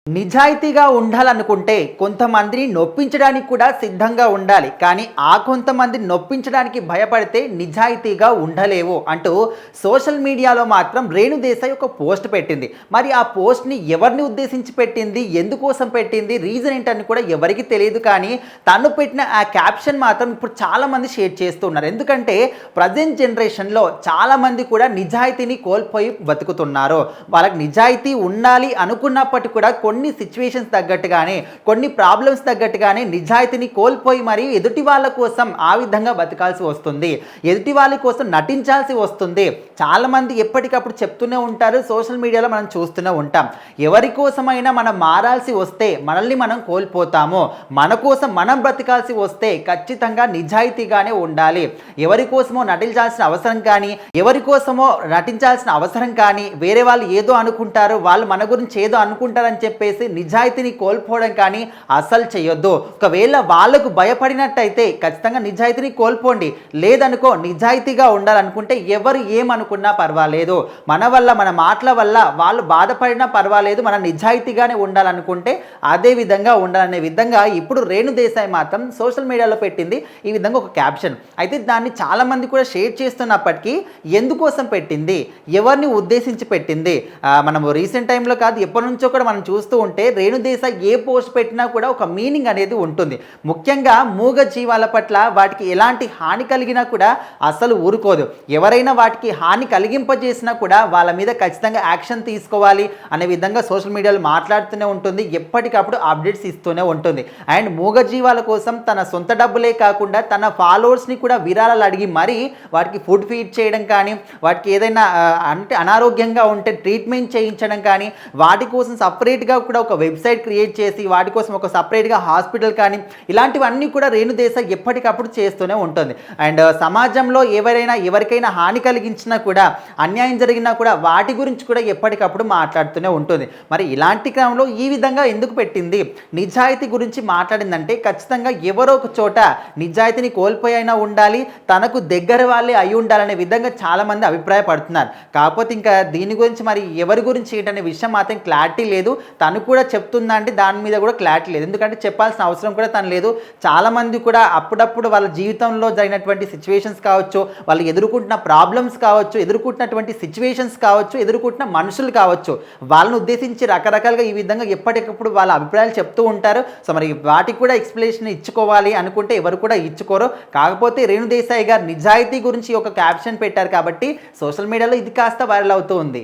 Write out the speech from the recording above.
నిజాయితీగా ఉండాలనుకుంటే కొంతమందిని నొప్పించడానికి కూడా సిద్ధంగా ఉండాలి. కానీ ఆ కొంతమందిని నొప్పించడానికి భయపడితే నిజాయితీగా ఉండలేవు అంటూ సోషల్ మీడియాలో మాత్రం రేణు దేశాయ్ ఒక పోస్ట్ పెట్టింది. మరి ఆ పోస్ట్‌ని ఎవరిని ఉద్దేశించి పెట్టింది? ఎందుకోసం పెట్టింది? రీజన్ ఏంటని కూడా ఎవరికీ తెలియదు. కానీ తను పెట్టిన ఆ క్యాప్షన్ మాత్రం ఇప్పుడు చాలామంది షేర్ చేస్తున్నారు. ఎందుకంటే ప్రెజెంట్ జనరేషన్‌లో చాలామంది కూడా నిజాయితీని కోల్పోయి బతుకుతున్నారు. వాళ్ళకి నిజాయితీ ఉండాలి అనుకున్నప్పటికీ కూడా కొన్ని సిచ్యువేషన్స్ తగ్గట్టుగానే కొన్ని ప్రాబ్లమ్స్ తగ్గట్టుగానే నిజాయితీని కోల్పోయి మరి ఎదుటి వాళ్ళ కోసం ఆ విధంగా బతకాల్సి వస్తుంది. ఎదుటి వాళ్ళ కోసం నటించాల్సి వస్తుంది. చాలామంది ఎప్పటికప్పుడు చెప్తూనే ఉంటారు. సోషల్ మీడియాలో మనం చూస్తూనే ఉంటాం. ఎవరి కోసమైనా మనం మారాల్సి వస్తే మనల్ని మనం కోల్పోతాము. మన కోసం మనం బ్రతకాల్సి వస్తే ఖచ్చితంగా నిజాయితీగానే ఉండాలి. ఎవరి కోసమో నటించాల్సిన అవసరం కానీ ఎవరి కోసమో నటించాల్సిన అవసరం కానీ వేరే వాళ్ళు ఏదో అనుకుంటారు, వాళ్ళు మన గురించి ఏదో అనుకుంటారని చెప్పేసి నిజాయితీని కోల్పోవడం కానీ అస్సలు చేయొద్దు. ఒకవేళ వాళ్ళకు భయపడినట్టయితే ఖచ్చితంగా నిజాయితీని కోల్పోండి. లేదనుకో నిజాయితీగా ఉండాలనుకుంటే ఎవరు ఏమనుకున్నా పర్వాలేదు. మన వల్ల మన మాటల వల్ల వాళ్ళు బాధపడినా పర్వాలేదు. మనం నిజాయితీగానే ఉండాలనుకుంటే అదే విధంగా ఉండాలనే విధంగా ఇప్పుడు రేణు దేశాయ్ మాత్రం సోషల్ మీడియాలో పెట్టింది ఈ విధంగా ఒక క్యాప్షన్. అయితే దాన్ని చాలామంది కూడా షేర్ చేస్తున్నప్పటికీ ఎందుకోసం పెట్టింది, ఎవరిని ఉద్దేశించి పెట్టింది, మనము రీసెంట్ టైంలో కాదు ఎప్పటి నుంచో కూడా మనం చూస్తూ ఉంటే రేణు దేశాయ్ ఏ పోస్ట్ పెట్టినా కూడా ఒక మీనింగ్ అనేది ఉంటుంది. ముఖ్యంగా మూగ జీవాల పట్ల వాటికి ఎలాంటి హాని కలిగినా కూడా అసలు ఊరుకోదు. ఎవరైనా వాటికి హాని కలిగింపజేసినా కూడా వాళ్ళ మీద ఖచ్చితంగా యాక్షన్ తీసుకోవాలి అనే విధంగా సోషల్ మీడియాలో మాట్లాడుతూనే ఉంటుంది. ఎప్పటికప్పుడు అప్డేట్స్ ఇస్తూనే ఉంటుంది. అండ్ మూగ జీవాల కోసం తన సొంత డబ్బులే కాకుండా తన ఫాలోవర్స్ని కూడా విరాళాలు అడిగి మరీ వాటికి ఫుడ్ ఫీడ్ చేయడం కానీ, వాటికి ఏదైనా అంటే అనారోగ్యంగా ఉంటే ట్రీట్మెంట్ చేయించడం కానీ, వాటి కోసం సపరేట్గా కూడా ఒక వెబ్సైట్ క్రియేట్ చేసి వాటి కోసం ఒక సపరేట్గా హాస్పిటల్ కానీ ఇలాంటివన్నీ కూడా రేణు దేశాయ్ ఎప్పటికప్పుడు చేస్తూనే ఉంటుంది. అండ్ సమాజంలో ఎవరికైనా హాని కలిగించినా కూడా, అన్యాయం జరిగినా కూడా వాటి గురించి కూడా ఎప్పటికప్పుడు మాట్లాడుతూనే ఉంటుంది. మరి ఇలాంటి క్రమంలో ఈ విధంగా ఎందుకు పెట్టింది? నిజాయితీ గురించి మాట్లాడిందంటే ఖచ్చితంగా ఎవరో ఒక చోట నిజాయితీని కోల్పోయినా ఉండాలి, తనకు దగ్గర వాళ్ళే అయి ఉండాలనే విధంగా చాలామంది అభిప్రాయపడుతున్నారు. కాకపోతే ఇంకా దీని గురించి మరి ఎవరి గురించి ఏంటనే విషయం మాత్రం క్లారిటీ లేదు. తను కూడా చెప్తుందా అంటే దాని మీద కూడా క్లారిటీ లేదు. ఎందుకంటే చెప్పాల్సిన అవసరం కూడా తను లేదు. చాలామంది కూడా అప్పుడప్పుడు వాళ్ళ జీవితంలో జరిగినటువంటి సిచ్యువేషన్స్ కావచ్చు, వాళ్ళు ఎదుర్కొంటున్న ప్రాబ్లమ్స్ కావచ్చు, ఎదుర్కొంటున్నటువంటి సిచ్యువేషన్స్ కావచ్చు, ఎదుర్కొంటున్న మనుషులు కావచ్చు, వాళ్ళని ఉద్దేశించి రకరకాలుగా ఈ విధంగా ఎప్పటికప్పుడు వాళ్ళ అభిప్రాయాలు చెప్తూ ఉంటారు. సో మరి వాటికి కూడా ఎక్స్ప్లెనేషన్ ఇచ్చుకోవాలి అనుకుంటే ఎవరు కూడా ఇచ్చుకోరు. కాకపోతే రేణు దేశాయ్ గారు నిజాయితీ గురించి ఒక క్యాప్షన్ పెట్టారు కాబట్టి సోషల్ మీడియాలో ఇది కాస్త వైరల్ అవుతూ ఉంది.